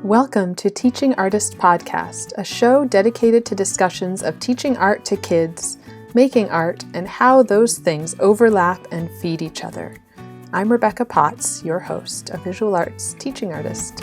Welcome to Teaching Artist Podcast, a show dedicated to discussions of teaching art to kids, making art, and how those things overlap and feed each other. I'm Rebecca Potts, your host, a visual arts teaching artist.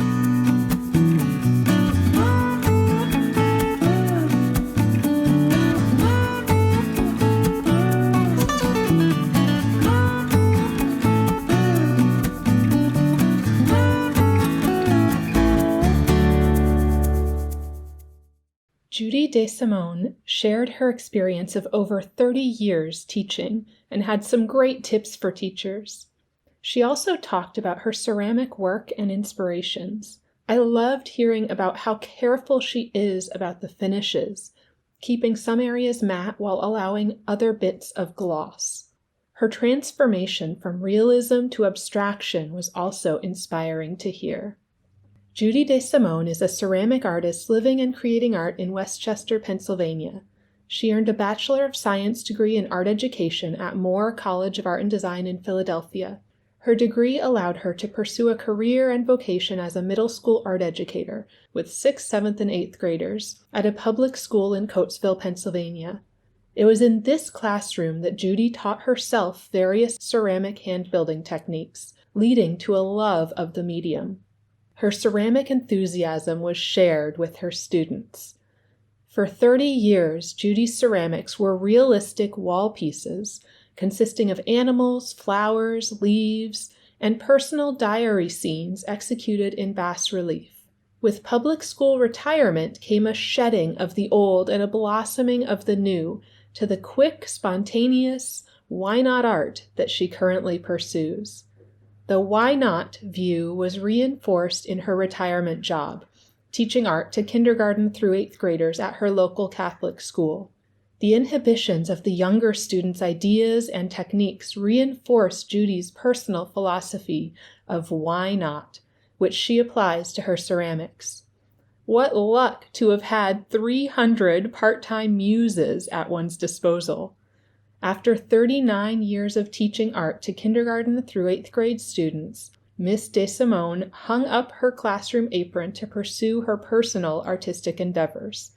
Judy DeSimone shared her experience of over 30 years teaching and had some great tips for teachers. She also talked about her ceramic work and inspirations. I loved hearing about how careful she is about the finishes, keeping some areas matte while allowing other bits of gloss. Her transformation from realism to abstraction was also inspiring to hear. Judy DeSimone is a ceramic artist living and creating art in Westchester, Pennsylvania. She earned a Bachelor of Science degree in art education at Moore College of Art and Design in Philadelphia. Her degree allowed her to pursue a career and vocation as a middle school art educator with 6th, 7th, and 8th graders at a public school in Coatesville, Pennsylvania. It was in this classroom that Judy taught herself various ceramic hand-building techniques, leading to a love of the medium. Her ceramic enthusiasm was shared with her students. For 30 years, Judy's ceramics were realistic wall pieces consisting of animals, flowers, leaves, and personal diary scenes executed in bas relief. With public school retirement came a shedding of the old and a blossoming of the new to the quick, spontaneous, why not art that she currently pursues. The why not view was reinforced in her retirement job, teaching art to kindergarten through 8th graders at her local Catholic school. The inhibitions of the younger students' ideas and techniques reinforced Judy's personal philosophy of why not, which she applies to her ceramics. What luck to have had 300 part-time muses at one's disposal. After 39 years of teaching art to kindergarten through 8th grade students, Miss DeSimone hung up her classroom apron to pursue her personal artistic endeavors.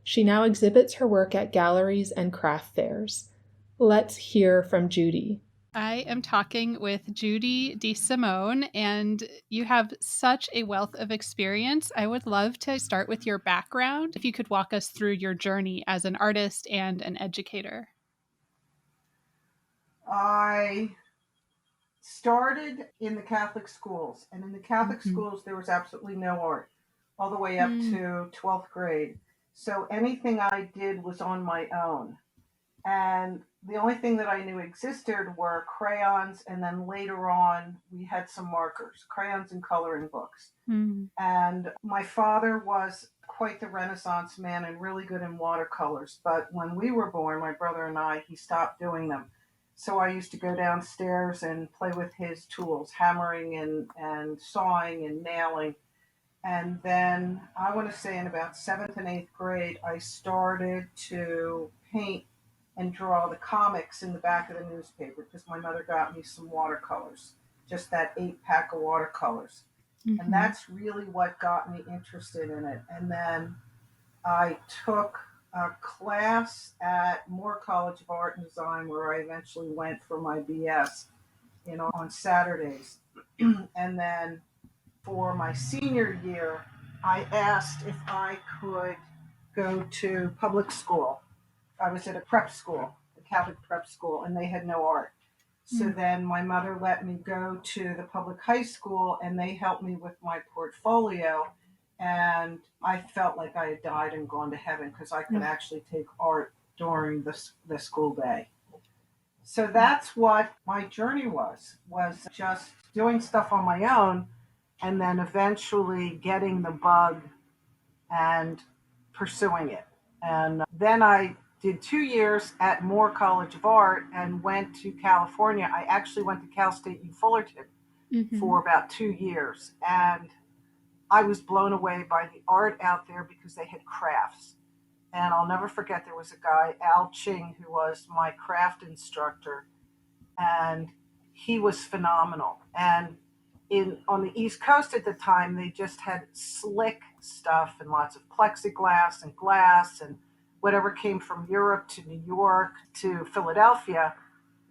She now exhibits her work at galleries and craft fairs. Let's hear from Judy. I am talking with Judy DeSimone, and you have such a wealth of experience. I would love to start with your background. If you could walk us through your journey as an artist and an educator. I started in the Catholic schools, and in the Catholic schools there was absolutely no art all the way up to 12th grade. So anything I did was on my own. And the only thing that I knew existed were crayons, and then later on we had some markers, crayons and coloring books. And my father was quite the Renaissance man and really good in watercolors. But when we were born, my brother and I, he stopped doing them. So I used to go downstairs and play with his tools, hammering and sawing and nailing. And then I want to say in about 7th and 8th grade, I started to paint and draw the comics in the back of the newspaper because my mother got me some watercolors, just that 8-pack of watercolors. And that's really what got me interested in it. And then I took a class at Moore College of Art and Design where I eventually went for my BS, on Saturdays. And then for my senior year, I asked if I could go to public school. I was at a prep school, a Catholic prep school, and they had no art. So then my mother let me go to the public high school, and they helped me with my portfolio. And I felt like I had died and gone to heaven because I could actually take art during the school day. So that's what my journey was just doing stuff on my own and then eventually getting the bug and pursuing it. And then I did 2 years at Moore College of Art and went to California. I actually went to Cal State U Fullerton for about 2 years. And I was blown away by the art out there because they had crafts. And I'll never forget, there was a guy, Al Ching, who was my craft instructor, and he was phenomenal. And on the East Coast at the time, they just had slick stuff and lots of plexiglass and glass, and whatever came from Europe to New York to Philadelphia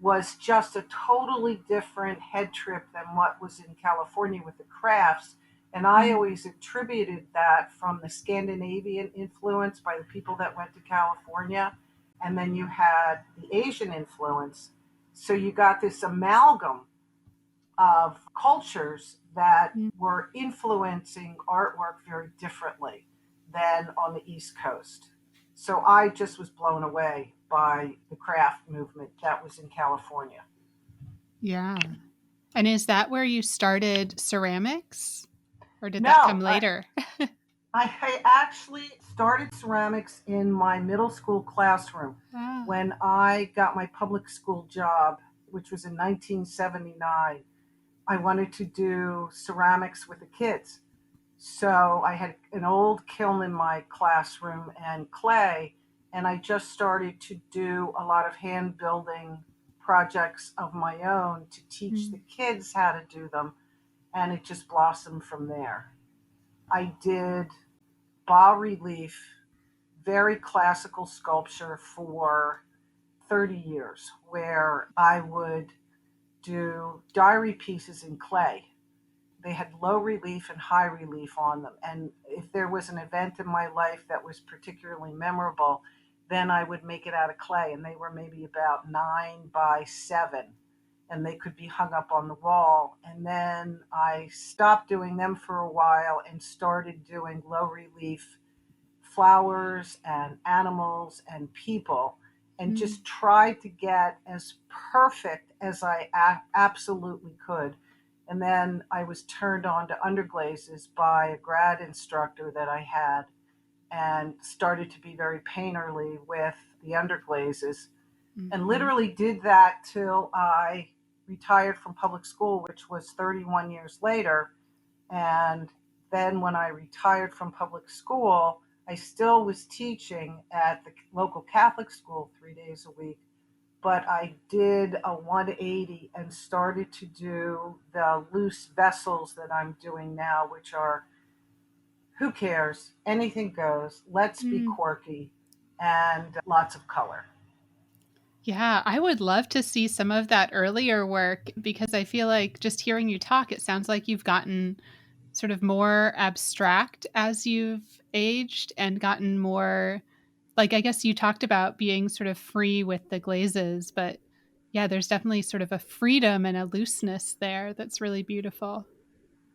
was just a totally different head trip than what was in California with the crafts. And I always attributed that from the Scandinavian influence by the people that went to California. And then you had the Asian influence. So you got this amalgam of cultures that were influencing artwork very differently than on the East Coast. So I just was blown away by the craft movement that was in California. Yeah. And is that where you started ceramics? Or did that come later? I actually started ceramics in my middle school classroom when I got my public school job, which was in 1979. I wanted to do ceramics with the kids. So I had an old kiln in my classroom and clay, and I just started to do a lot of hand building projects of my own to teach the kids how to do them, and it just blossomed from there. I did bas relief, very classical sculpture for 30 years, where I would do diary pieces in clay. They had low relief and high relief on them. And if there was an event in my life that was particularly memorable, then I would make it out of clay. And they were maybe about 9x7, and they could be hung up on the wall. And then I stopped doing them for a while and started doing low relief flowers and animals and people, and just tried to get as perfect as I absolutely could. And then I was turned on to Underglazes by a grad instructor that I had, and started to be very painterly with the Underglazes, and literally did that till I retired from public school, which was 31 years later. And then when I retired from public school, I still was teaching at the local Catholic school 3 days a week, but I did a 180 and started to do the loose vessels that I'm doing now, which are, who cares? Anything goes. Let's be quirky, and lots of color. Yeah, I would love to see some of that earlier work, because I feel like just hearing you talk, it sounds like you've gotten sort of more abstract as you've aged and gotten more, like, I guess you talked about being sort of free with the glazes, but yeah, there's definitely sort of a freedom and a looseness there that's really beautiful.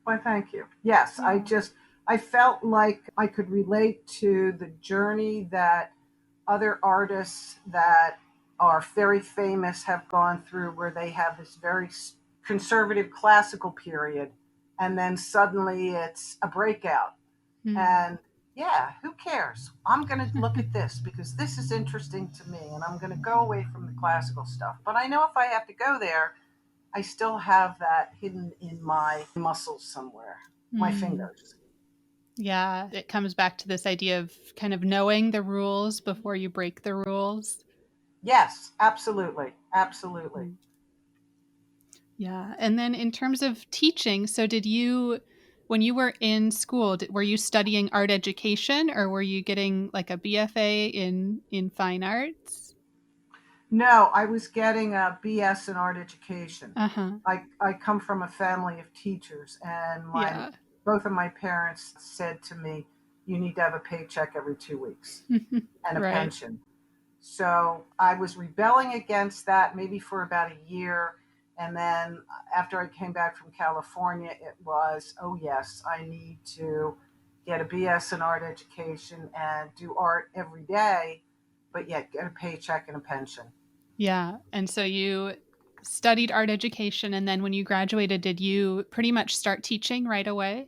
Why, thank you. Yes, I felt like I could relate to the journey that other artists that are very famous have gone through, where they have this very conservative classical period, and then suddenly it's a breakout. And yeah, who cares? I'm going to look at this because this is interesting to me, and I'm going to go away from the classical stuff. But I know if I have to go there, I still have that hidden in my muscles somewhere, my fingers. Yeah, it comes back to this idea of kind of knowing the rules before you break the rules. Yes, absolutely. Absolutely. Yeah. And then in terms of teaching, so did you, when you were in school, were you studying art education, or were you getting like a BFA in fine arts? No, I was getting a BS in art education. Uh-huh. I come from a family of teachers, and Yeah. both of my parents said to me, you need to have a paycheck every 2 weeks and a Right. pension. So I was rebelling against that maybe for about a year. And then after I came back from California, it was, oh yes, I need to get a BS in art education and do art every day, but yet get a paycheck and a pension. Yeah. And so you studied art education, and then when you graduated, did you pretty much start teaching right away?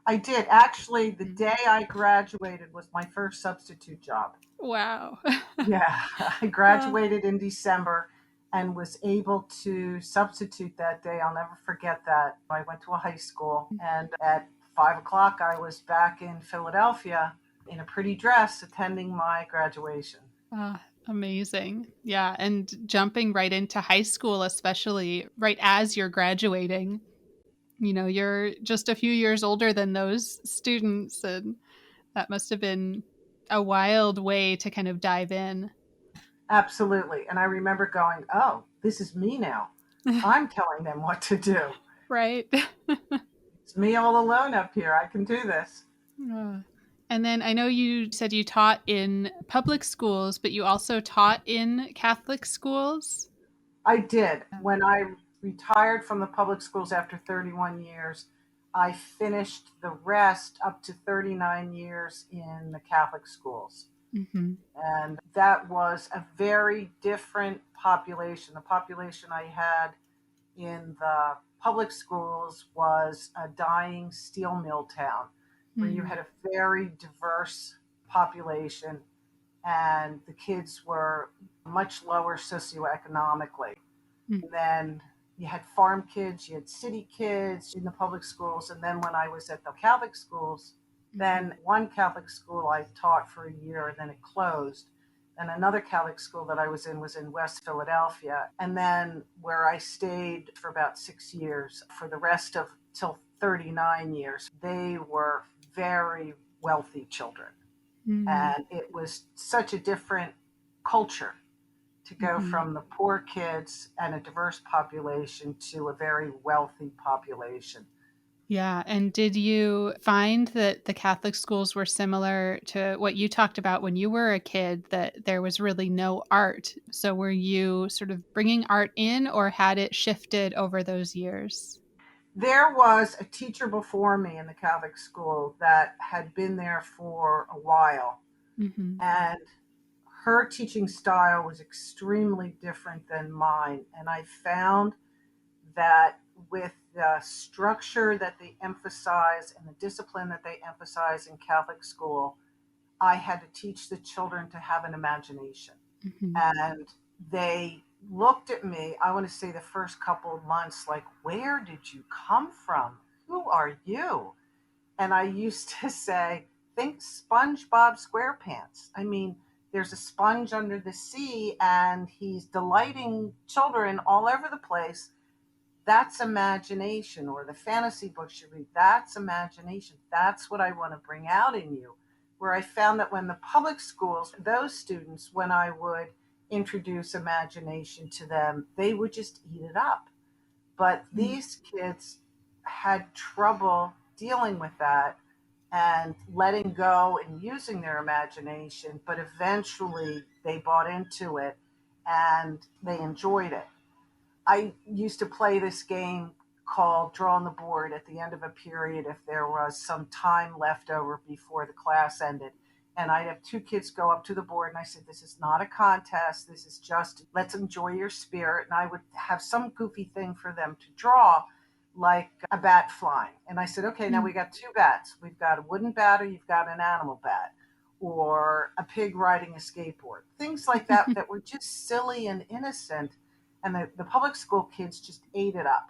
I did. Actually, the day I graduated was my first substitute job. Wow. Yeah, I graduated in December and was able to substitute that day. I'll never forget that. I went to a high school, and at 5 o'clock, I was back in Philadelphia in a pretty dress attending my graduation. Amazing. Yeah. And jumping right into high school, especially right as you're graduating. You're just a few years older than those students, and that must have been a wild way to kind of dive in. Absolutely. And I remember going, oh, this is me now. I'm telling them what to do. Right. It's me all alone up here. I can do this. And then I know you said you taught in public schools, but you also taught in Catholic schools. I did. When I retired from the public schools after 31 years, I finished the rest up to 39 years in the Catholic schools. Mm-hmm. And that was a very different population. The population I had in the public schools was a dying steel mill town where you had a very diverse population, and the kids were much lower socioeconomically. And then you had farm kids, you had city kids in the public schools. And then when I was at the Catholic schools, then one Catholic school I taught for a year and then it closed. And another Catholic school that I was in West Philadelphia. And then where I stayed for about 6 years, for the rest of till 39 years, they were very wealthy children. And it was such a different culture to go from the poor kids and a diverse population to a very wealthy population. Yeah. And did you find that the Catholic schools were similar to what you talked about when you were a kid, that there was really no art? So were you sort of bringing art in, or had it shifted over those years? There was a teacher before me in the Catholic school that had been there for a while. And her teaching style was extremely different than mine. And I found that with the structure that they emphasize and the discipline that they emphasize in Catholic school, I had to teach the children to have an imagination. And they looked at me, I want to say the first couple of months, like, where did you come from? Who are you? And I used to say, think SpongeBob SquarePants. I mean, there's a sponge under the sea and he's delighting children all over the place. That's imagination. Or the fantasy books you read, that's imagination. That's what I want to bring out in you. Where I found that when the public schools, those students, when I would introduce imagination to them, they would just eat it up. But these kids had trouble dealing with that and letting go and using their imagination, but eventually they bought into it and they enjoyed it. I used to play this game called Draw on the Board at the end of a period if there was some time left over before the class ended. And I'd have two kids go up to the board and I said, this is not a contest. This is just, let's enjoy your spirit. And I would have some goofy thing for them to draw, like a bat flying. And I said, okay, now we got two bats. We've got a wooden bat or you've got an animal bat, or a pig riding a skateboard. Things like that that were just silly and innocent. And the public school kids just ate it up.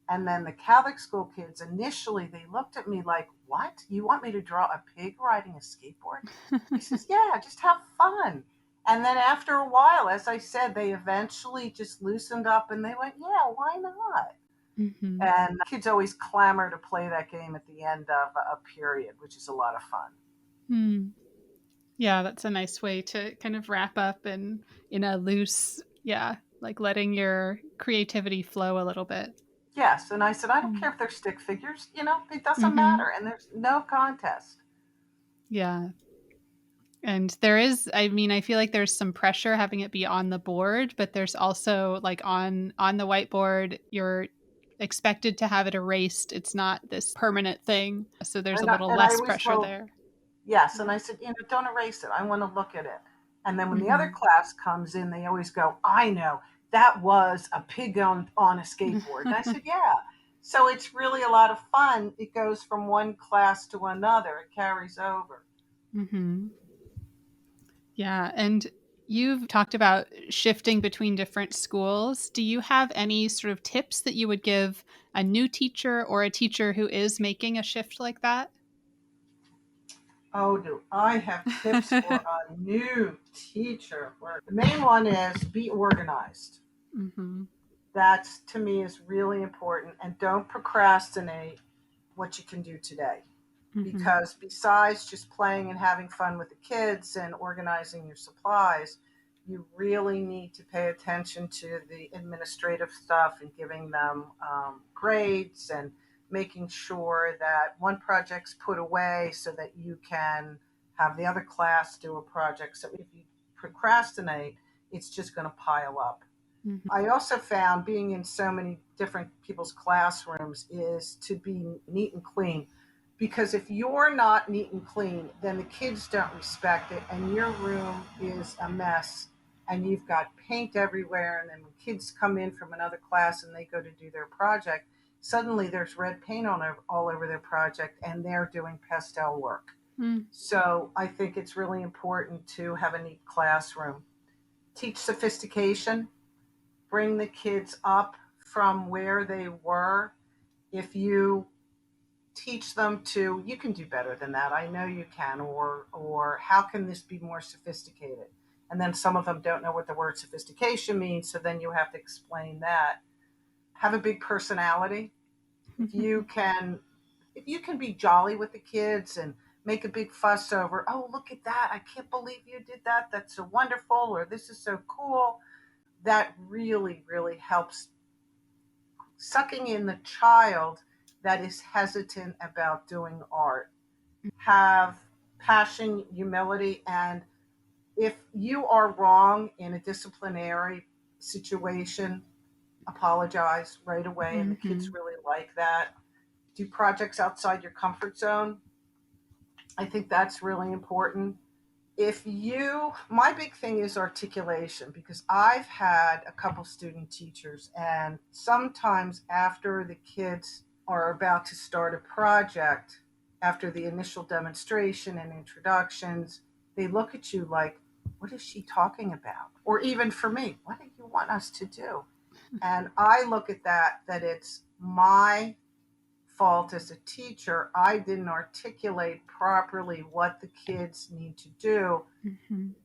And then the Catholic school kids, initially, they looked at me like, what? You want me to draw a pig riding a skateboard? He says, yeah, just have fun. And then after a while, as I said, they eventually just loosened up and they went, yeah, why not? And kids always clamor to play that game at the end of a period, which is a lot of fun. Yeah, that's a nice way to kind of wrap up and in a loose, like letting your creativity flow a little bit. Yes. And I said, I don't care if they're stick figures, it doesn't matter. And there's no contest. Yeah. And there is, I mean, I feel like there's some pressure having it be on the board, but there's also like on the whiteboard, you're expected to have it erased. It's not this permanent thing. So there's a little less pressure there. Yes. And I said, don't erase it. I want to look at it. And then when the other class comes in, they always go, I know, that was a pig on a skateboard. And I said, yeah. So it's really a lot of fun. It goes from one class to another. It carries over. Yeah. And you've talked about shifting between different schools. Do you have any sort of tips that you would give a new teacher or a teacher who is making a shift like that? Oh, do I have tips for a new teacher? The main one is be organized. That's, to me, is really important. And don't procrastinate what you can do today. Because besides just playing and having fun with the kids and organizing your supplies, you really need to pay attention to the administrative stuff and giving them grades and making sure that one project's put away so that you can have the other class do a project. So if you procrastinate, it's just going to pile up. I also found, being in so many different people's classrooms, is to be neat and clean. Because if you're not neat and clean, then the kids don't respect it, and your room is a mess, and you've got paint everywhere. And then when kids come in from another class and they go to do their project, suddenly there's red paint on all over their project, and they're doing pastel work. So I think it's really important to have a neat classroom. Teach sophistication. Bring the kids up from where they were. If you teach them to, you can do better than that, I know you can, or how can this be more sophisticated? And then some of them don't know what the word sophistication means, so then you have to explain that. Have a big personality. If you can be jolly with the kids and make a big fuss over, oh, look at that, I can't believe you did that, that's so wonderful, or this is so cool, that really, really helps sucking in the child that is hesitant about doing art. Have passion, humility, and if you are wrong in a disciplinary situation, apologize right away, and the kids really like that. Do projects outside your comfort zone. I think that's really important. My big thing is articulation, because I've had a couple student teachers, and sometimes after the kids are about to start a project, after the initial demonstration and introductions, they look at you like, what is she talking about? Or even for me, what do you want us to do? And I look at that it's my fault as a teacher. I didn't articulate properly what the kids need to do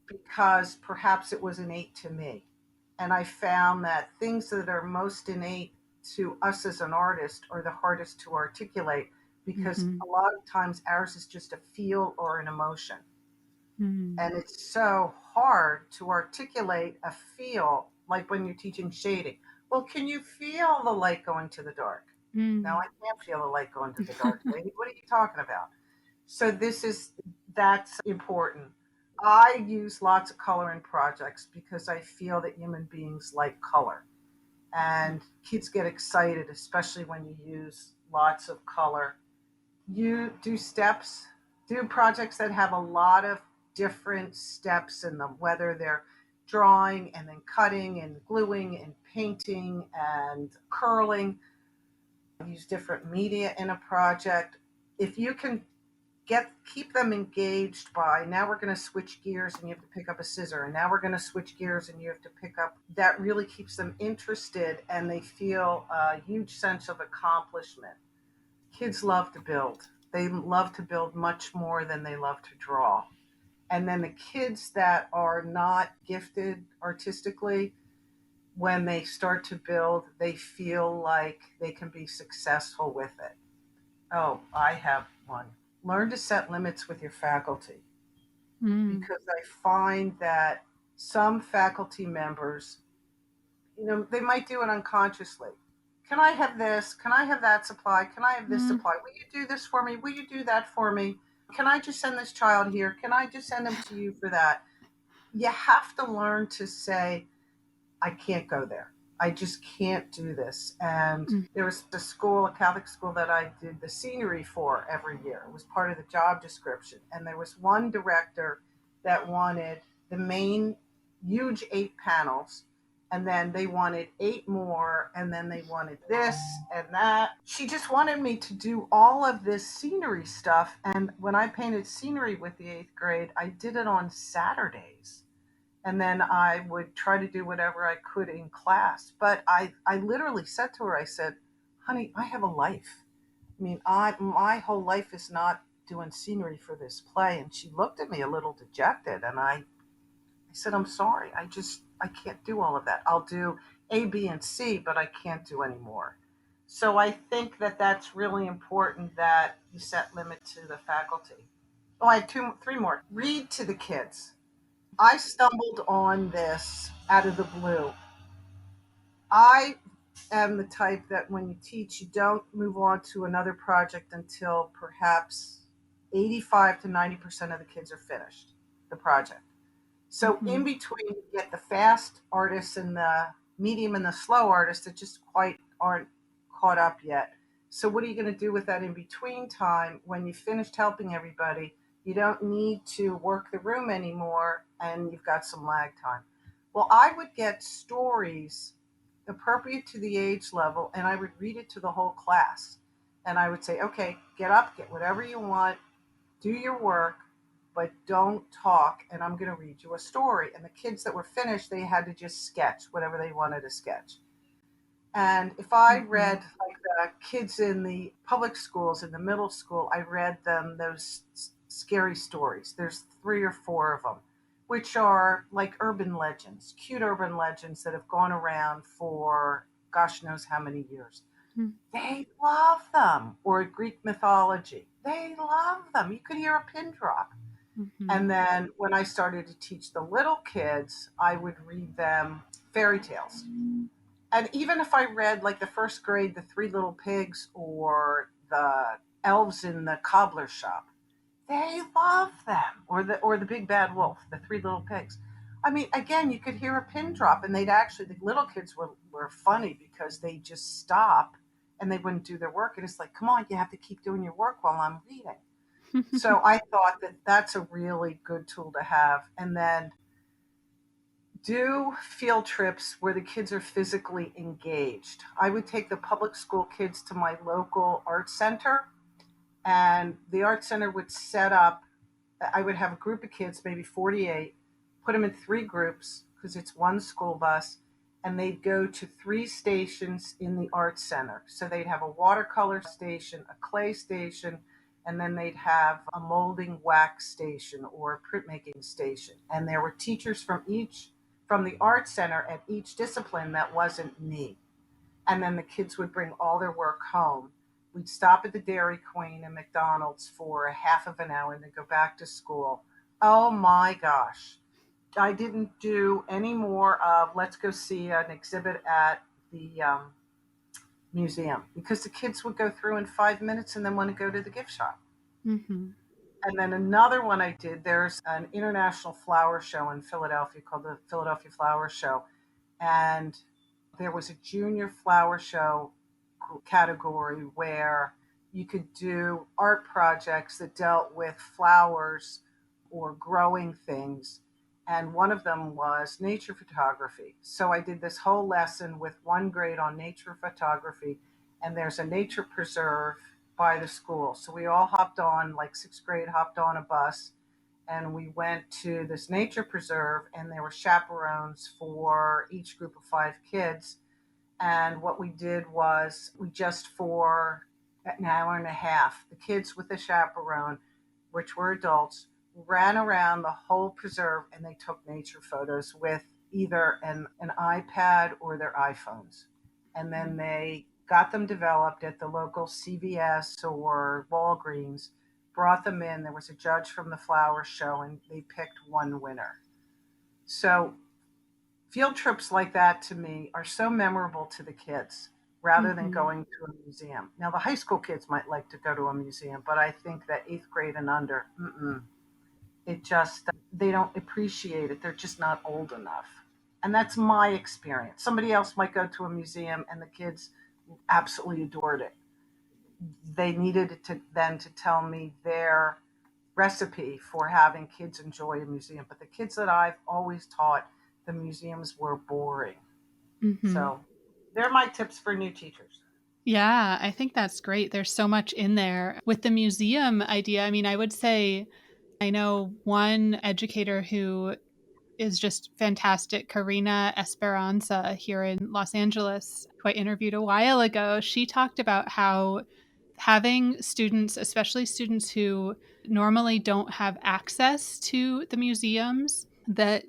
because perhaps it was innate to me. And I found that things that are most innate to us as an artist are the hardest to articulate, because a lot of times ours is just a feel or an emotion. And it's so hard to articulate a feel, like when you're teaching shading. Well, can you feel the light going to the dark? No, I can't feel the light going to the dark. Lady, what are you talking about? So that's important. I use lots of color in projects because I feel that human beings like color. And kids get excited, especially when you use lots of color. You do steps, do projects that have a lot of different steps in them, whether they're drawing and then cutting and gluing and painting and curling. Use different media in a project. If you can keep them engaged by, now we're going to switch gears and you have to pick up a scissor, and now we're going to switch gears and you have to pick up, that really keeps them interested and they feel a huge sense of accomplishment. Kids love to build. They love to build much more than they love to draw. And then the kids that are not gifted artistically, when they start to build, they feel like they can be successful with it. Oh, I have one. Learn to set limits with your faculty. Because I find that some faculty members, they might do it unconsciously. Can I have this? Can I have that supply? Can I have this supply? Will you do this for me? Will you do that for me? Can I just send this child here? Can I just send them to you for that? You have to learn to say, I can't go there. I just can't do this. And there was a Catholic school that I did the scenery for every year. It was part of the job description. And there was one director that wanted the main huge 8 panels. And then they wanted 8 more. And then they wanted this and that. She just wanted me to do all of this scenery stuff. And when I painted scenery with the 8th grade, I did it on Saturdays. And then I would try to do whatever I could in class. But I literally said to her, I said, honey, I have a life. I mean, my whole life is not doing scenery for this play. And she looked at me a little dejected. And I said, I'm sorry. I can't do all of that. I'll do A, B, and C, but I can't do any more. So I think that that's really important that you set limit to the faculty. Oh, I have three more. Read to the kids. I stumbled on this out of the blue. I am the type that when you teach, you don't move on to another project until perhaps 85 to 90% of the kids are finished the project. So in between, you get the fast artists and the medium and the slow artists that just quite aren't caught up yet. So what are you going to do with that in between time when you've finished helping everybody? You don't need to work the room anymore and you've got some lag time. Well, I would get stories appropriate to the age level and I would read it to the whole class. And I would say, okay, get up, get whatever you want, do your work, but don't talk, and I'm going to read you a story. And the kids that were finished, they had to just sketch whatever they wanted to sketch. And if I read, like the kids in the public schools, in the middle school, I read them those scary stories. There's 3 or 4 of them, which are like urban legends, cute urban legends that have gone around for gosh knows how many years. They love them. Or Greek mythology. They love them. You could hear a pin drop. And then when I started to teach the little kids, I would read them fairy tales. And even if I read like the first grade, The Three Little Pigs or the Elves in the Cobbler Shop, they love them. Or the Big Bad Wolf, The Three Little Pigs. I mean, again, you could hear a pin drop, and the little kids were funny because they just stop and they wouldn't do their work. And it's like, come on, you have to keep doing your work while I'm reading. So I thought that that's a really good tool to have. And then do field trips where the kids are physically engaged. I would take the public school kids to my local art center, and the art center would set up, I would have a group of kids, maybe 48, put them in 3 groups because it's one school bus, and they'd go to 3 stations in the art center. So they'd have a watercolor station, a clay station, and then they'd have a molding wax station or a printmaking station. And there were teachers from the art center at each discipline that wasn't me. And then the kids would bring all their work home. We'd stop at the Dairy Queen and McDonald's for a half of an hour and then go back to school. Oh my gosh. I didn't do any more of let's go see an exhibit at the museum because the kids would go through in 5 minutes and then want to go to the gift shop. And then another one I did, there's an international flower show in Philadelphia called the Philadelphia Flower Show. And there was a junior flower show category where you could do art projects that dealt with flowers or growing things. And one of them was nature photography. So I did this whole lesson with 1 grade on nature photography. And there's a nature preserve by the school. So we all hopped on, like 6th grade, hopped on a bus. And we went to this nature preserve. And there were chaperones for each group of 5 kids. And what we did was for an hour and a half, the kids with the chaperone, which were adults, ran around the whole preserve and they took nature photos with either an iPad or their iPhones. And then they got them developed at the local CVS or Walgreens, brought them in. There was a judge from the flower show and they picked 1 winner. So field trips like that to me are so memorable to the kids rather than going to a museum. Now, the high school kids might like to go to a museum, but I think that 8th grade and under, it just, they don't appreciate it. They're just not old enough. And that's my experience. Somebody else might go to a museum and the kids absolutely adored it. They needed to tell me their recipe for having kids enjoy a museum. But the kids that I've always taught, the museums were boring. So they're my tips for new teachers. Yeah, I think that's great. There's so much in there. With the museum idea, I mean, I would say I know one educator who is just fantastic, Karina Esperanza here in Los Angeles, who I interviewed a while ago. She talked about how having students, especially students who normally don't have access to the museums, that,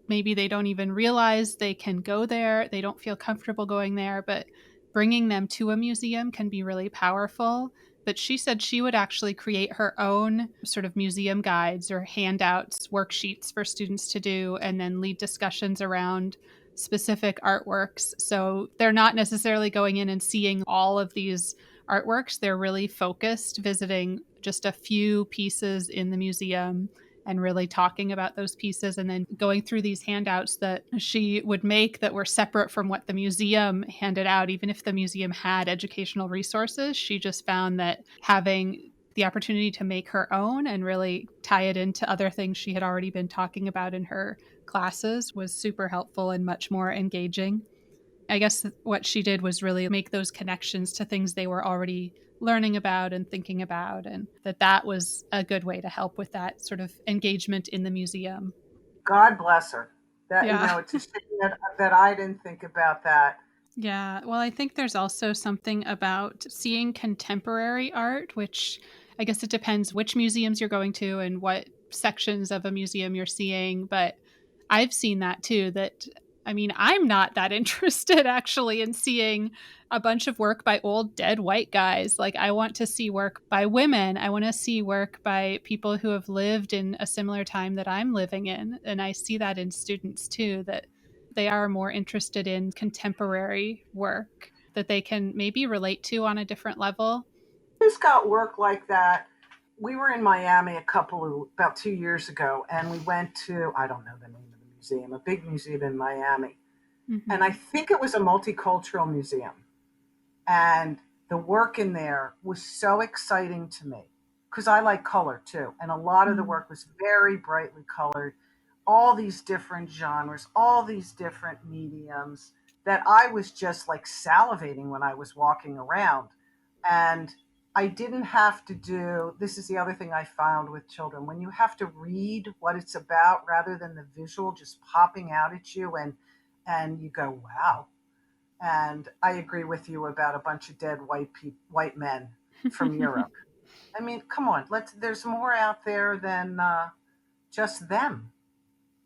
maybe they don't even realize they can go there. They don't feel comfortable going there, but bringing them to a museum can be really powerful. But she said she would actually create her own sort of museum guides or handouts, worksheets for students to do, and then lead discussions around specific artworks. So they're not necessarily going in and seeing all of these artworks. They're really focused, visiting just a few pieces in the museum and really talking about those pieces, and then going through these handouts that she would make that were separate from what the museum handed out. Even if the museum had educational resources, she just found that having the opportunity to make her own and really tie it into other things she had already been talking about in her classes was super helpful and much more engaging. I guess what she did was really make those connections to things they were already learning about and thinking about, and that was a good way to help with that sort of engagement in the museum. God bless her. That, Yeah. it's a shame that I didn't think about that. Yeah. Well, I think there's also something about seeing contemporary art, which I guess it depends which museums you're going to and what sections of a museum you're seeing. But I've seen that too. I mean, I'm not that interested actually in seeing a bunch of work by old dead white guys. Like, I want to see work by women. I want to see work by people who have lived in a similar time that I'm living in. And I see that in students too, that they are more interested in contemporary work that they can maybe relate to on a different level. Who's got work like that? We were in Miami about 2 years ago, and we went to, I don't know the name of the museum, a big museum in Miami. And I Mm-hmm. think it was a multicultural museum. And the work in there was so exciting to me because I like color too. And a lot of the Mm-hmm. work was very brightly colored, all these different genres, all these different mediums that I was just like salivating when I was walking around. And I didn't have to do this is the other thing I found with children when you have to read what it's about rather than the visual just popping out at you and you go, wow, and I agree with you about a bunch of dead white men from Europe. I mean, come on, let's. There's more out there than just them.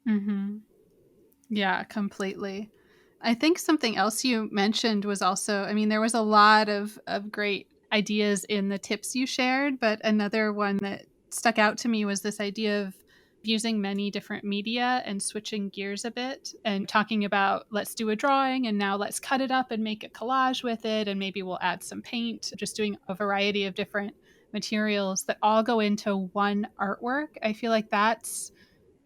Mm-hmm. Yeah, completely. I think something else you mentioned was also, I mean, there was a lot of great ideas in the tips you shared, but another one that stuck out to me was this idea of using many different media and switching gears a bit and talking about, let's do a drawing and now let's cut it up and make a collage with it, and maybe we'll add some paint, just doing a variety of different materials that all go into one artwork. I feel like that's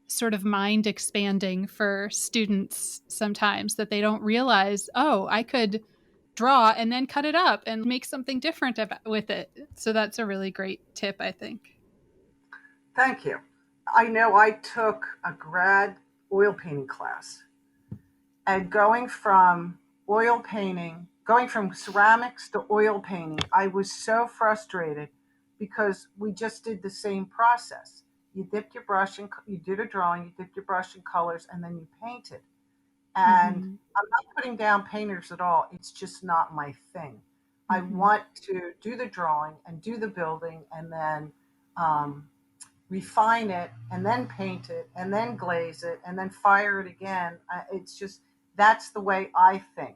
sort of mind expanding for students sometimes, that they don't realize, oh, I could draw and then cut it up and make something different with it. So that's a really great tip, I think. Thank you. I know I took a grad oil painting class, and going from ceramics to oil painting, I was so frustrated because we just did the same process. You dipped your brush and you did a drawing, you dipped your brush in colors, and then you painted. And Mm-hmm. I'm not putting down painters at all. It's just not my thing. I Mm-hmm. want to do the drawing and do the building and then um, refine it and then paint it and then glaze it and then fire it again. It's just that's the way I think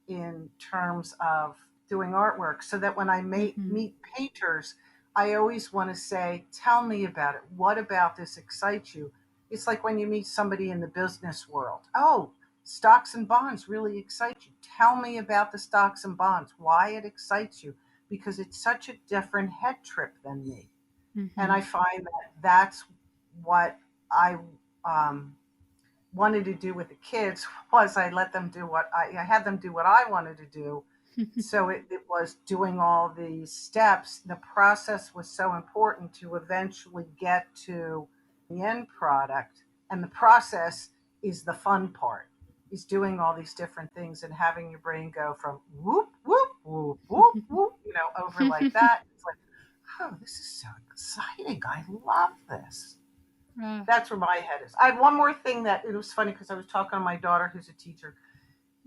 in terms of doing artwork. So that when I Mm-hmm. meet painters, I always want to say, tell me about it. What about this excites you? It's like when you meet somebody in the business world. Oh, stocks and bonds really excite you. Tell me about the stocks and bonds, why it excites you, because it's such a different head trip than me. And Mm-hmm. I find that that's what I um, wanted to do with the kids was I had them do what I wanted to do. So it was doing all these steps. The process was so important to eventually get to the end product. And the process is the fun part, is doing all these different things and having your brain go from whoop, whoop, whoop, whoop, whoop, over like that. It's like, oh, this is so exciting. I love this. That's where my head is. I had one more thing that it was funny because I was talking to my daughter who's a teacher.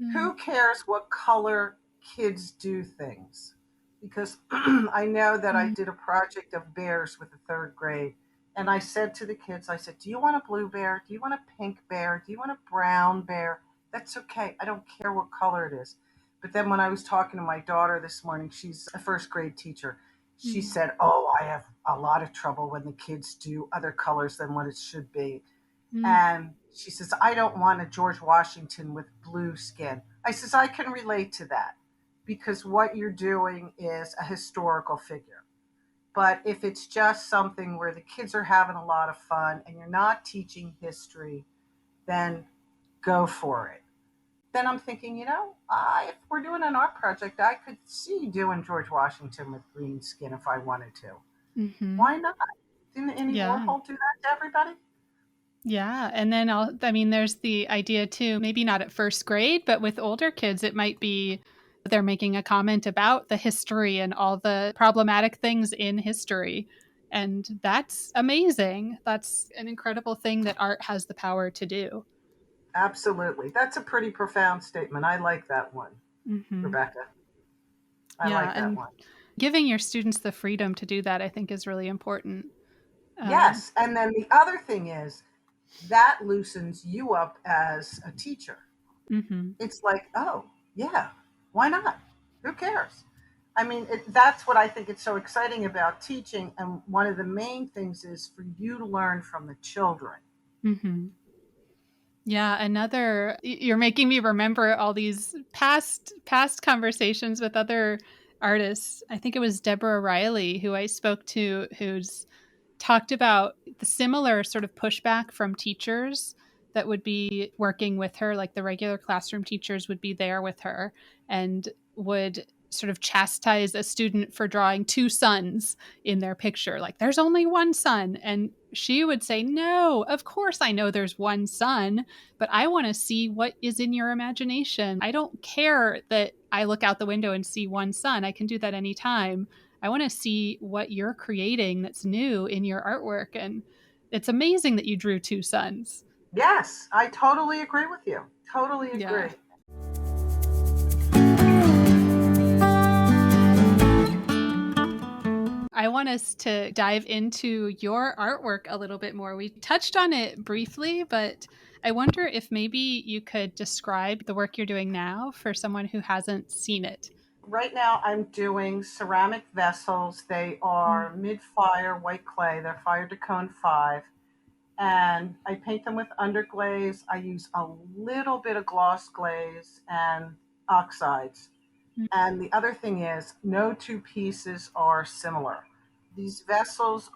Mm-hmm. Who cares what color kids do things? Because I know that I did a project of bears with the third grade, And I said to the kids, I said, do you want a blue bear? Do you want a pink bear? Do you want a brown bear? That's okay. I don't care what color it is. But then when I was talking to my daughter this morning, she's a first grade teacher. She said, oh, I have a lot of trouble when the kids do other colors than what it should be. And she says, I don't want a George Washington with blue skin. I says, I can relate to that because what you're doing is a historical figure. But if it's just something where the kids are having a lot of fun and you're not teaching history, then go for it. Then I'm thinking, if we're doing an art project, I could see doing George Washington with green skin if I wanted to. Why not? Didn't Andy Warhol do that to everybody? Yeah. And then there's the idea too, maybe not at first grade, but with older kids, it might be they're making a comment about the history and all the problematic things in history. And that's amazing. That's an incredible thing that art has the power to do. Absolutely. That's a pretty profound statement. I like that one, Rebecca. I like that one. Giving your students the freedom to do that, I think, is really important. Yes. And then the other thing is that loosens you up as a teacher. It's like, oh, yeah, why not? Who cares? I mean, that's what I think it's so exciting about teaching. And one of the main things is for you to learn from the children. Yeah, you're making me remember all these past conversations with other artists. I think it was Deborah Riley who I spoke to, who's talked about the similar sort of pushback from teachers that would be working with her, like the regular classroom teachers would be there with her and would sort of chastise a student for drawing two suns in their picture. Like, there's only one sun. And she would say, no, of course I know there's one sun, but I want to see what is in your imagination. I don't care that I look out the window and see one sun. I can do that anytime. I want to see what you're creating that's new in your artwork. And it's amazing that you drew two suns. Yes, I totally agree with you. Totally agree. Yeah. I want us to dive into your artwork a little bit more. We touched on it briefly, but I wonder if maybe you could describe the work you're doing now for someone who hasn't seen it. Right now I'm doing ceramic vessels. They are mid-fire white clay. They're fire to cone 5. And I paint them with underglaze. I use a little bit of gloss glaze and oxides. And the other thing is, no two pieces are similar. These vessels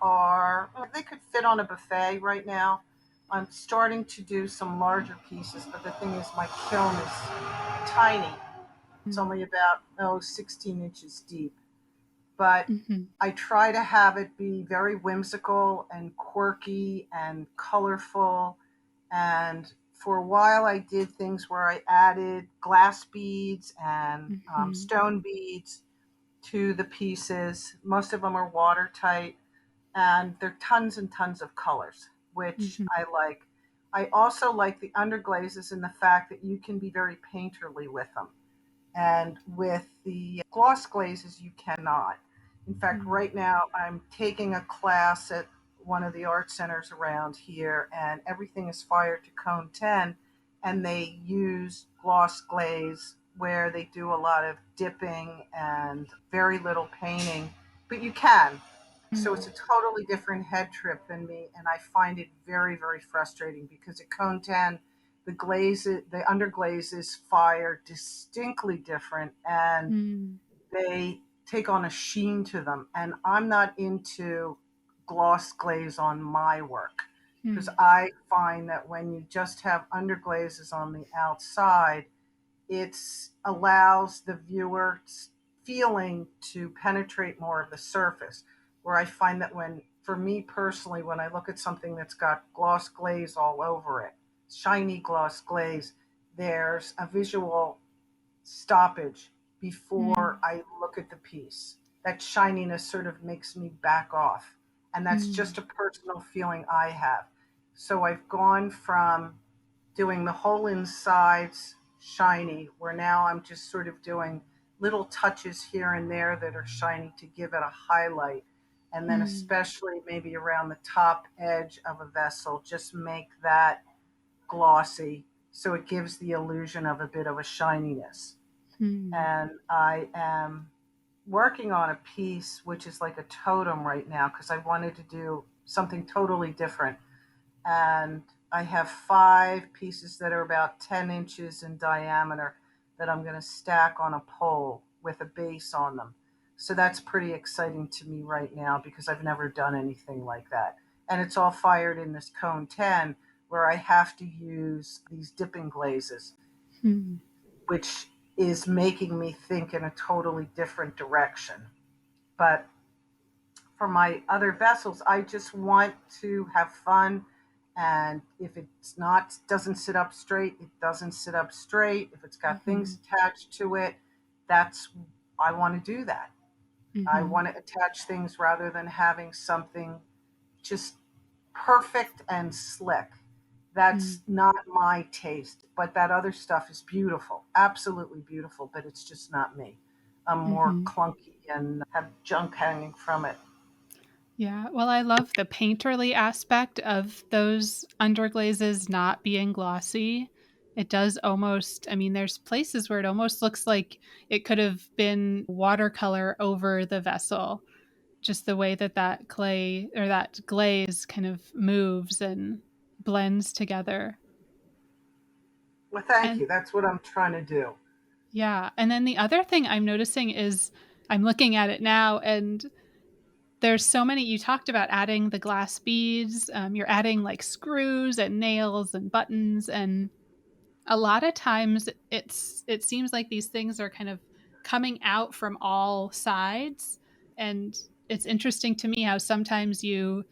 they could fit on a buffet right now. I'm starting to do some larger pieces, but the thing is my kiln is tiny. It's only about 16 inches deep. But I try to have it be very whimsical and quirky and colorful. And for a while I did things where I added glass beads and stone beads to the pieces. Most of them are watertight, and they're tons and tons of colors, which I like. I also like the underglazes in the fact that you can be very painterly with them. And with the gloss glazes, you cannot. In fact, right now I'm taking a class at one of the art centers around here, and everything is fire to cone 10, and they use gloss glaze where they do a lot of dipping and very little painting, but you can. So it's a totally different head trip than me, and I find it very, very frustrating because at cone 10, the underglazes fire distinctly different, and they take on a sheen to them. And I'm not into gloss glaze on my work because I find that when you just have underglazes on the outside, it allows the viewer's feeling to penetrate more of the surface. Where I find that for me personally, when I look at something that's got gloss glaze all over it, shiny gloss glaze, there's a visual stoppage before I look at the piece. That shininess sort of makes me back off. And that's just a personal feeling I have. So I've gone from doing the whole insides shiny, where now I'm just sort of doing little touches here and there that are shiny to give it a highlight. and then especially maybe around the top edge of a vessel, just make that glossy so it gives the illusion of a bit of a shininess. And I am working on a piece which is like a totem right now because I wanted to do something totally different. And I have 5 pieces that are about 10 inches in diameter that I'm going to stack on a pole with a base on them. So that's pretty exciting to me right now because I've never done anything like that. And it's all fired in this cone 10 where I have to use these dipping glazes, which is making me think in a totally different direction. But for my other vessels, I just want to have fun. And if it's not, doesn't sit up straight, it doesn't sit up straight. If it's got things attached to it, I want to do that. I want to attach things rather than having something just perfect and slick. That's not my taste, but that other stuff is beautiful, absolutely beautiful, but it's just not me. I'm more clunky and have junk hanging from it. Yeah, well, I love the painterly aspect of those underglazes not being glossy. It does almost, I mean, there's places where it almost looks like it could have been watercolor over the vessel. Just the way that that clay or that glaze kind of moves and blends together. Well, thank And you. That's what I'm trying to do. yeah, and then the other thing I'm noticing is I'm looking at it now and there's so many. You talked about adding the glass beads. You're adding like screws and nails and buttons, and a lot of times it seems like these things are kind of coming out from all sides, and it's interesting to me how sometimes you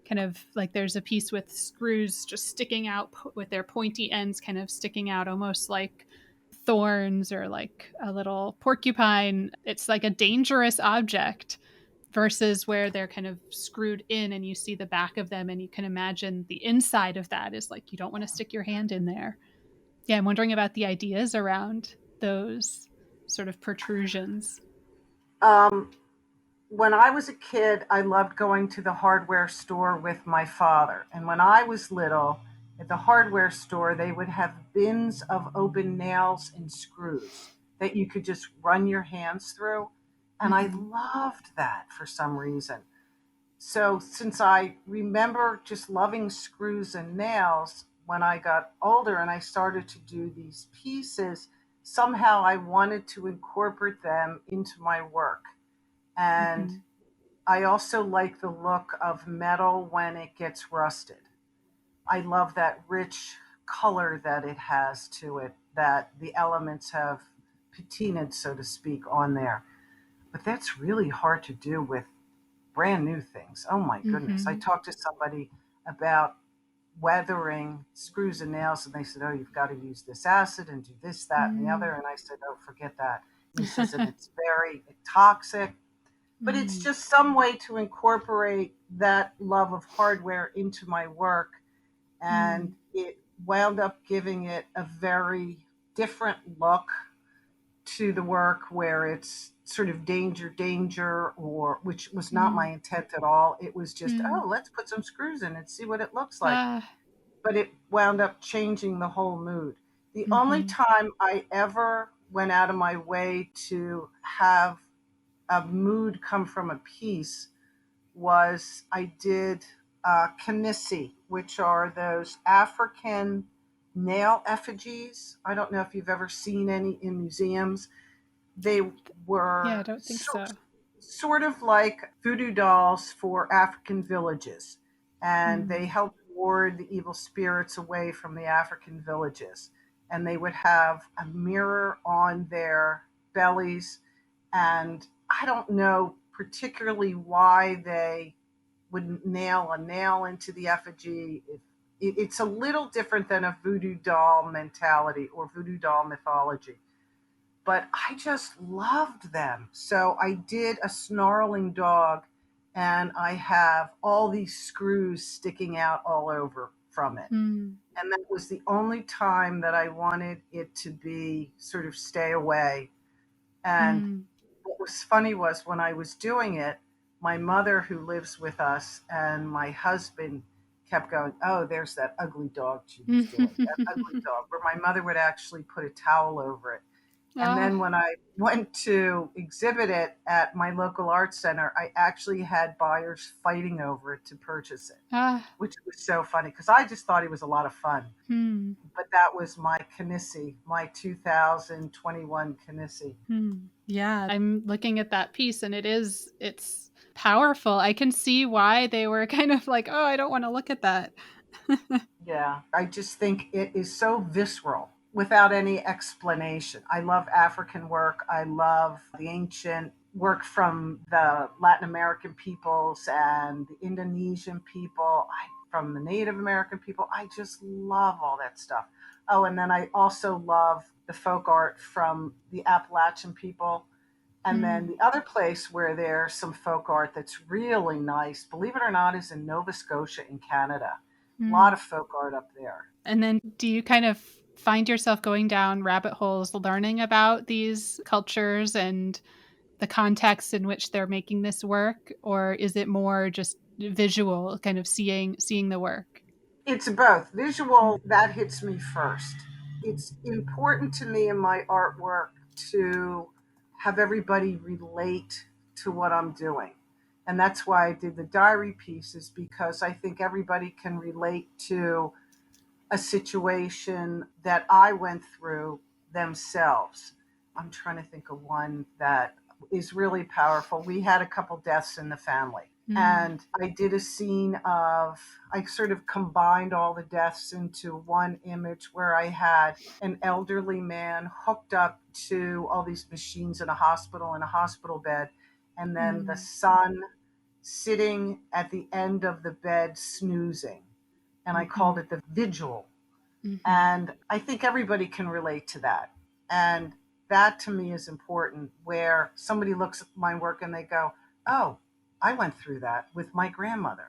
kind of like there's a piece with screws just sticking out with their pointy ends kind of sticking out almost like thorns or like a little porcupine. It's like a dangerous object versus where they're kind of screwed in and you see the back of them and you can imagine the inside of that is like you don't want to stick your hand in there. Yeah, I'm wondering about the ideas around those sort of protrusions. Um, when I was a kid, I loved going to the hardware store with my father. And when I was little, at the hardware store, they would have bins of open nails and screws that you could just run your hands through. And I loved that for some reason. So, since I remember just loving screws and nails, when I got older and I started to do these pieces, somehow I wanted to incorporate them into my work. And I also like the look of metal when it gets rusted. I love that rich color that it has to it, that the elements have patinaed, so to speak, on there. But that's really hard to do with brand new things. Oh my goodness. I talked to somebody about weathering screws and nails, and they said, "Oh, you've got to use this acid and do this, that, and the other." And I said, "Oh, forget that." And he says, "And it's very toxic." But it's just some way to incorporate that love of hardware into my work. And it wound up giving it a very different look to the work where it's sort of danger, or which was not my intent at all. It was just, oh, let's put some screws in and see what it looks like. But it wound up changing the whole mood. The only time I ever went out of my way to have a mood come from a piece was I did Kanisi, which are those African nail effigies. I don't know if you've ever seen any in museums. They were Yeah, I don't think so. Sort of like voodoo dolls for African villages, and they helped ward the evil spirits away from the African villages. And they would have a mirror on their bellies, and I don't know particularly why they would nail a nail into the effigy. It's a little different than a voodoo doll mentality or voodoo doll mythology. But I just loved them. So I did a snarling dog, and I have all these screws sticking out all over from it. And that was the only time that I wanted it to be sort of stay away. And what was funny was when I was doing it, my mother who lives with us and my husband kept going, oh, there's that ugly dog Judy's doing, that ugly dog, where my mother would actually put a towel over it. And Ah, then when I went to exhibit it at my local art center, I actually had buyers fighting over it to purchase it, ah, which was so funny because I just thought it was a lot of fun. hmm, But that was my Knissi, my 2021 Knissi. Yeah, I'm looking at that piece and it's powerful. I can see why they were kind of like, oh, I don't want to look at that. Yeah, I just think it is so visceral without any explanation. I love African work. I love the ancient work from the Latin American peoples and the Indonesian people, from the Native American people. I just love all that stuff. Oh, and then I also love the folk art from the Appalachian people. And then the other place where there's some folk art that's really nice, believe it or not, is in Nova Scotia in Canada. A lot of folk art up there. And then do you kind of find yourself going down rabbit holes learning about these cultures and the context in which they're making this work, or is it more just visual, kind of seeing the work? It's both. Visual, that hits me first. It's important to me in my artwork to have everybody relate to what I'm doing. And that's why I did the diary pieces, because I think everybody can relate to a situation that I went through themselves. I'm trying to think of one that is really powerful. We had a couple deaths in the family. And I did a scene of, I sort of combined all the deaths into one image where I had an elderly man hooked up to all these machines in a hospital bed, and then the son sitting at the end of the bed snoozing. And I called it the vigil. And I think everybody can relate to that. And that to me is important, where somebody looks at my work and they go, oh, I went through that with my grandmother.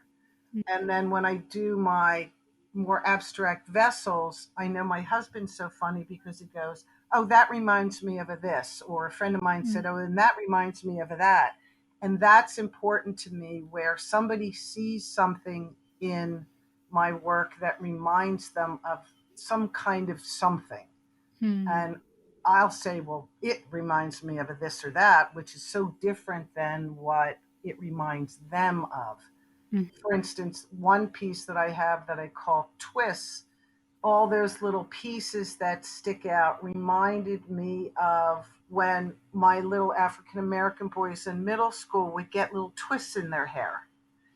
And then when I do my more abstract vessels, I know my husband's so funny because he goes, oh, that reminds me of a this. Or a friend of mine said, oh, and that reminds me of a that. And that's important to me, where somebody sees something in my work that reminds them of some kind of something. And I'll say, well, it reminds me of a this or that, which is so different than what it reminds them of. For instance, one piece that I have that I call twists, all those little pieces that stick out reminded me of when my little African American boys in middle school would get little twists in their hair.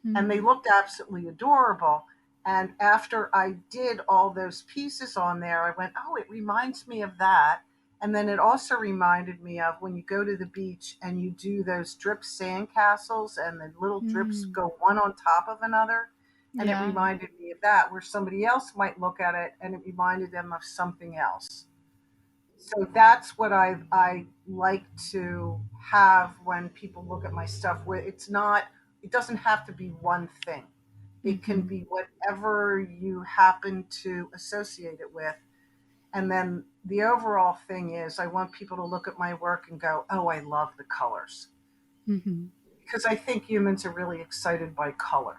And they looked absolutely adorable. And after I did all those pieces on there, I went, oh, it reminds me of that. And then it also reminded me of when you go to the beach and you do those drip sand castles and the little drips go one on top of another. And it reminded me of that, where somebody else might look at it and it reminded them of something else. So that's what I like to have when people look at my stuff, where it doesn't have to be one thing. It can be whatever you happen to associate it with. And then the overall thing is, I want people to look at my work and go, oh, I love the colors. Because I think humans are really excited by color.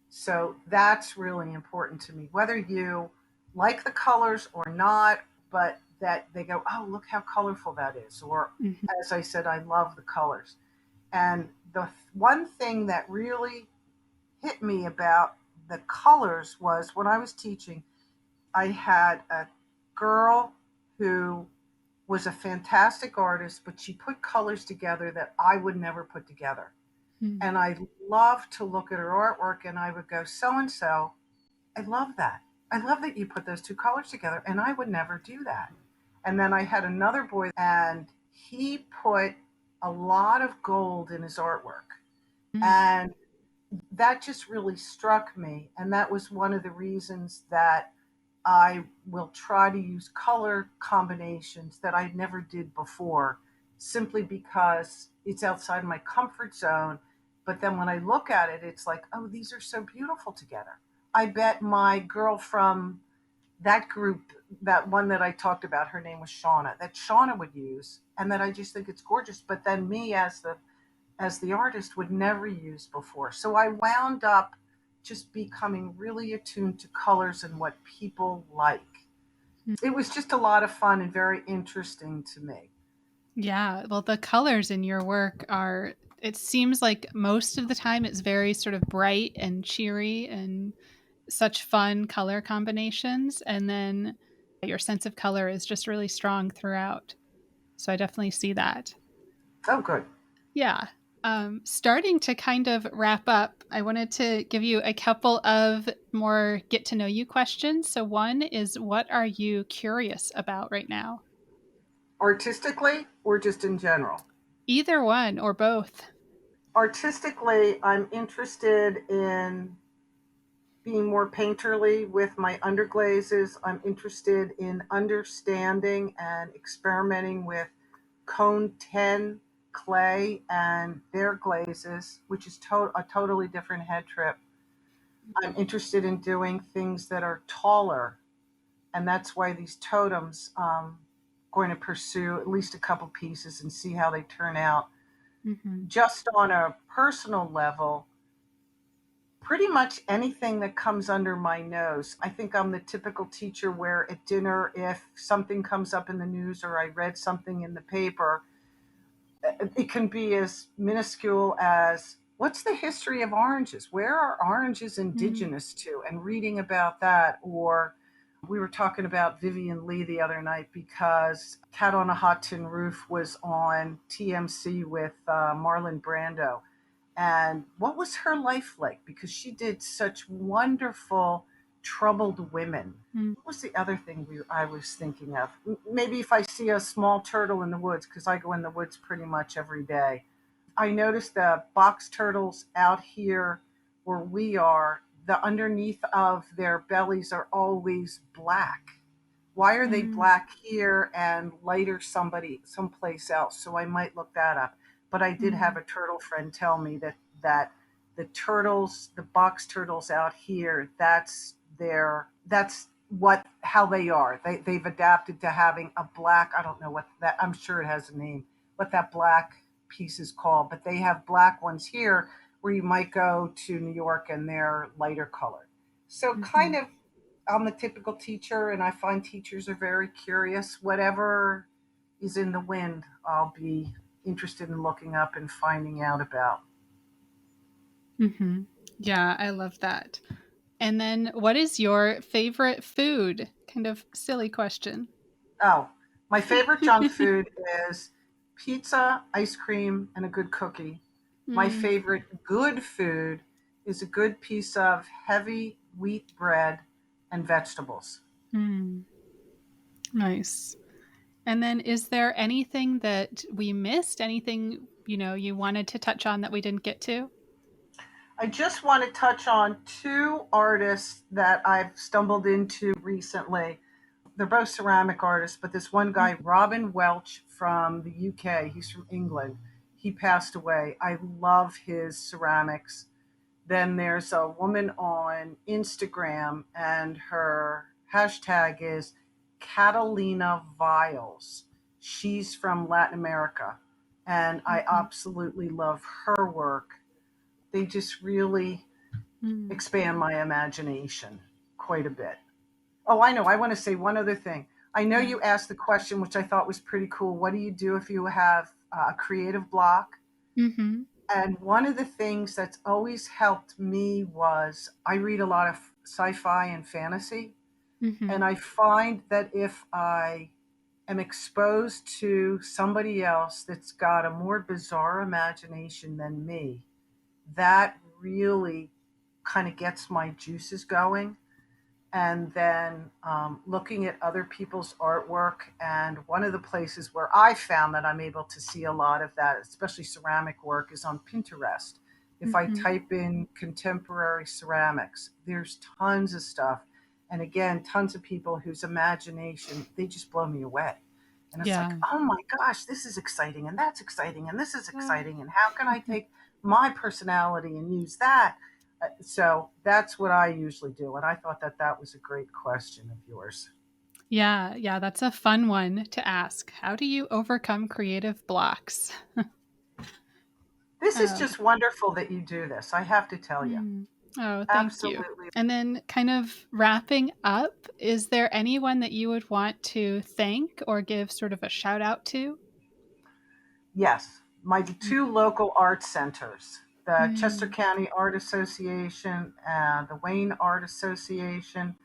So that's really important to me, whether you like the colors or not, but that they go, oh, look how colorful that is. Or as I said, I love the colors. And the one thing that really hit me about the colors was when I was teaching, I had a girl who was a fantastic artist, but she put colors together that I would never put together. And I love to look at her artwork and I would go, so and so, I love that. I love that you put those two colors together, and I would never do that. And then I had another boy, and he put a lot of gold in his artwork. And that just really struck me. And that was one of the reasons that I will try to use color combinations that I never did before, simply because it's outside my comfort zone. But then when I look at it, it's like, oh, these are so beautiful together. I bet my girl from that group, that one that I talked about, her name was Shauna, that Shauna would use, and that I just think it's gorgeous. But then me as the as the artist, would never use before. So I wound up just becoming really attuned to colors and what people like. It was just a lot of fun and very interesting to me. Yeah, well, the colors in your work are, it seems like most of the time it's very sort of bright and cheery and such fun color combinations. And then your sense of color is just really strong throughout. So I definitely see that. Oh, good. Yeah. Starting to kind of wrap up, I wanted to give you a couple of more get to know you questions. So, one is, what are you curious about right now? Artistically or just in general? Either one or both. Artistically, I'm interested in being more painterly with my underglazes. I'm interested in understanding and experimenting with cone 10 clay and their glazes, which is a totally different head trip. I'm interested in doing things that are taller, and that's why these totems, going to pursue at least a couple pieces and see how they turn out. Mm-hmm. Just on a personal level, pretty much anything that comes under my nose. I think I'm the typical teacher where at dinner, if something comes up in the news or I read something in the paper, it can be as minuscule as, what's the history of oranges? Where are oranges indigenous to? And reading about that. Or we were talking about Vivian Lee the other night because Cat on a Hot Tin Roof was on TMC with Marlon Brando. And what was her life like? Because she did such wonderful troubled women. What was the other thing I was thinking of? Maybe if I see a small turtle in the woods, because I go in the woods pretty much every day. I noticed the box turtles out here where we are, the underneath of their bellies are always black. Why are they black here and lighter someplace else? So I might look that up. But I did have a turtle friend tell me that the turtles, the box turtles out here, that's what how they are. They've adapted to having a black, I don't know what that, I'm sure it has a name, what that black piece is called, but they have black ones here where you might go to New York and they're lighter colored. So kind of, I'm the typical teacher, and I find teachers are very curious. Whatever is in the wind, I'll be interested in looking up and finding out about. Mm-hmm. Yeah, I love that. And then, what is your favorite food? Kind of silly question. Oh, my favorite junk food is pizza, ice cream, and a good cookie. My Mm, favorite good food is a good piece of heavy wheat bread and vegetables. mm, nice. And then, is there anything that we missed? Anything, you wanted to touch on that we didn't get to? I just want to touch on two artists that I've stumbled into recently. They're both ceramic artists, but this one guy, Robin Welch from the UK, he's from England. He passed away. I love his ceramics. Then there's a woman on Instagram, and her hashtag is Catalina Viles. She's from Latin America, and I Mhm. absolutely love her work. They just really Mm. expand my imagination quite a bit. Oh, I know. I want to say one other thing. I know Yeah. you asked the question, which I thought was pretty cool. What do you do if you have a creative block? Mm-hmm. And one of the things that's always helped me was I read a lot of sci-fi and fantasy. Mm-hmm. And I find that if I am exposed to somebody else that's got a more bizarre imagination than me, that really kind of gets my juices going. And then looking at other people's artwork. And one of the places where I found that I'm able to see a lot of that, especially ceramic work, is on Pinterest. If I Mm-hmm. type in contemporary ceramics, there's tons of stuff. And again, tons of people whose imagination, they just blow me away. And it's like, Yeah. oh my gosh, this is exciting, and that's exciting, and this is exciting. And how can I take my personality and use that? So that's what I usually do. And I thought that that was a great question of yours. Yeah. Yeah. That's a fun one to ask. How do you overcome creative blocks? This This is just wonderful that you do this. I have to tell you. Oh, thank you. And then kind of wrapping up, is there anyone that you would want to thank or give sort of a shout out to? Yes. My two local art centers, the Chester County Art Association, the Wayne Art Association,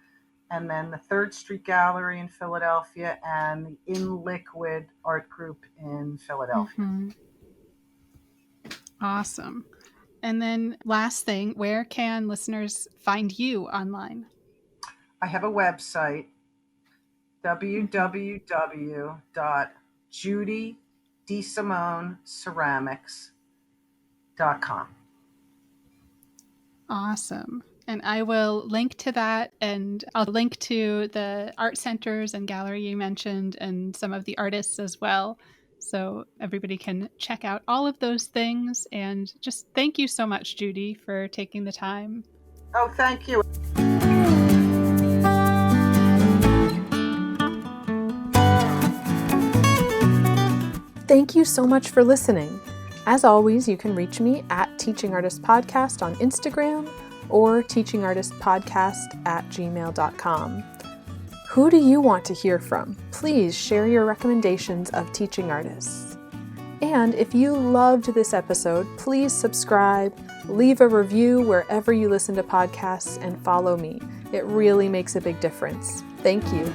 and then the 3rd Street Gallery in Philadelphia and the In Liquid Art Group in Philadelphia. Awesome. And then last thing, where can listeners find you online? I have a website, www.JudyDeSimoneCeramics.com. Awesome. And I will link to that, and I'll link to the art centers and gallery you mentioned and some of the artists as well. So everybody can check out all of those things. And just thank you so much, Judy, for taking the time. Oh, thank you. Thank you so much for listening. As always, you can reach me at Teaching Artist Podcast on Instagram or teachingartistpodcast@gmail.com. Who do you want to hear from? Please share your recommendations of teaching artists. And if you loved this episode, please subscribe, leave a review wherever you listen to podcasts, and follow me. It really makes a big difference. Thank you.